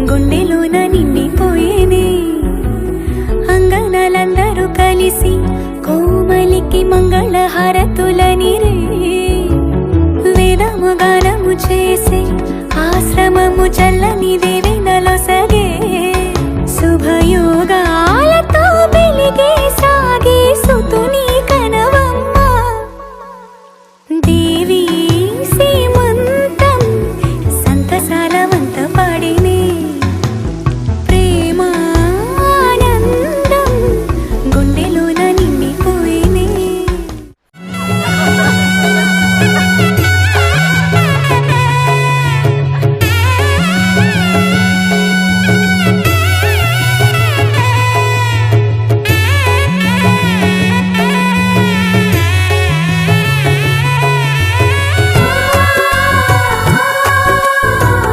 గుండెలోన నిండిపోయేనే అంగనలందరూ కలిసి కోమలికి మంగళహారతులనిరే వేదము గానము చేసే ఆశ్రమము చల్లని దేవి